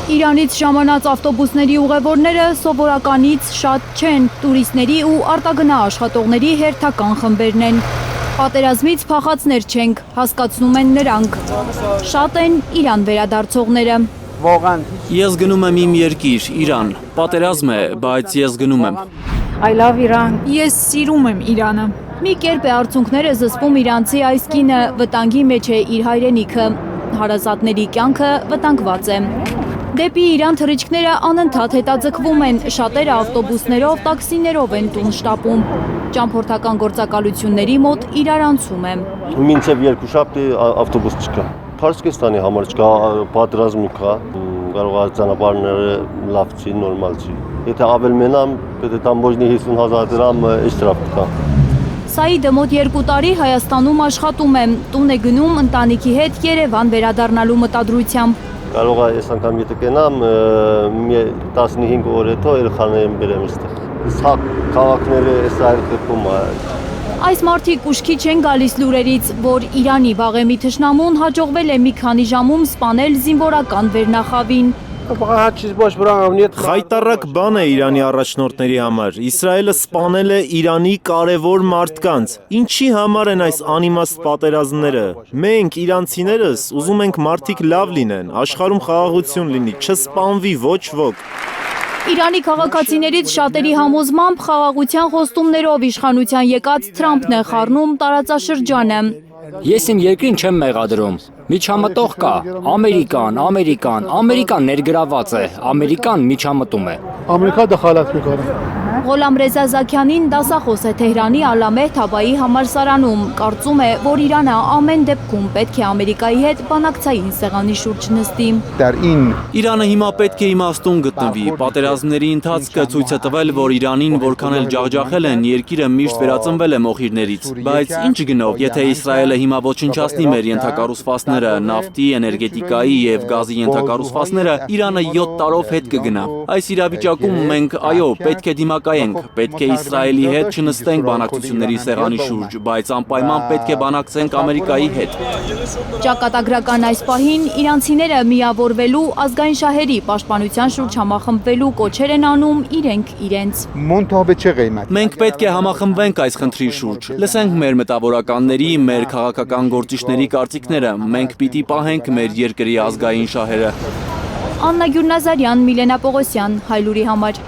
Իրանից ժամանած ավտոբուսների ուղևորները սովորականից շատ չեն, տուրիստների ու արտագնա աշխատողների հերթական խմբերն են։ Պատերազմից փախածներ չենք, հասկացնում են նրանք։ Շատ են Իրան վերադարձողները։ Ես գնում եմ իմ երկիր, Իրան։ Պատերազմ է, բայց ես գնում եմ։ I love Iran. Ես սիրում եմ Իրանը։ Մի կերպ է արցունքները զսպում իրանցի այս կինը, վտանգի մեջ է իր հայրենիքը։ Հարազատների կյանքը վտանգված է։ Դեպի Իրան թռիչքները անընդհատ հետաձգվում են, շատերը ավտոբուսներով, տաքսիներով են տուն շտապում։ Ճամփորդական գործակալությունների մոտ իրարանցում է։ Մինչև երկուշաբթի ավտոբուս չկա։ Փարսկեստանի համար չկա, պատերազմ կա, կարող է ճանապարհները լավ չի, նորմալ չի։ Եթե ավել մենամ, պետք է տամբոժնի 50,000 դրամ շտրաֆ կա։ Սաիդը մոտ 2 տարի Հայաստանում աշխատում է, տուն է գնում ընտանիքի հետ Երևան վերադառնալու մտադրությամբ։ Կարող է այս անգամ եթե կենամ 15 օր հետո երեխաներին բերեմ այստեղ։ Սա քաղաքները այս այլ խփում է։ Այս մարդիկ ուշքի չեն գալիս լուրերից, որ Իրանի վաղեմի թշնամուն հաջողվել է մի քանի ժամում սպանել զինվորական վերնախավին։ Խայտառակ բան է Իրանի առաջնորդների համար։ Իսրայելը սպանել է Իրանի կարևոր մարդկանց։ Ինչի համար են այս անիմաստ պատերազմները։ Մենք իրանցիներս ուզում ենք մարդիկ լավ լինեն, աշխարհում խաղաղություն լինի, չսպանվի ոչ ոք։ Իրանի քաղաքացիներից շատերի համոզմամբ խաղաղության խոստումներով իշխանության եկած Թրամփն է խառնում տարածաշրջանը։ Ես իմ երկրին չեմ մեղադրում։ Միջամտող կա, Ամերիկան ներգրաված է, Ամերիկան միջամտում է։ Ամերիկա դխալած մեկարը։ Ղոլամ Ռեզա Զաքյանին դասախոս է Թեհրանի Ալամեհ Թաբայի համալսարանում, կարծում է, որ Իրանը ամեն դեպքում պետք է Ամերիկայի հետ բանակցային սեղանի շուրջ նստի։ Իրանը հիմա պետք է իմաստուն գտնվի։ Պատերազմների ընթացքը ցույց է տվել, որ Իրանին որքան էլ ջախջախել են, երկիրը միշտ վերածնվել է մոխիրներից։ Բայց ինչ գնով, եթե Իսրայելը հիմա ոչնչացնի մեր ենթակառուցվածքները, նավթի, էներգետիկայի եւ գազի ենթակառուցվածքները, Իրանը 7 տարով հետ կգնա։ Այս իրավիճակում մենք այո, պետք է դիմակայենք, պետք է Իսրայելի հետ չնստենք բանակցությունների սեղանի շուրջ, բայց անպայման պետք է բանակցենք Ամերիկայի հետ։ Ճակատագրական այս պահին իրանցիները միավորվելու ազգային շահերի պաշտպանության շուրջ համախմբվելու կոչեր են անում իրենք իրենց։ Մենք պետք է համախմբվենք այս խնդրի շուրջ, լսենք մեր մտավորականների, մեր քաղաքական գործիչների կարծիքները, մենք պիտի պահենք մեր երկրի ազգային շահերը։ Աննա Գյուրնազարյան, Միլենա Պողոսյան, Հայլուրի համար։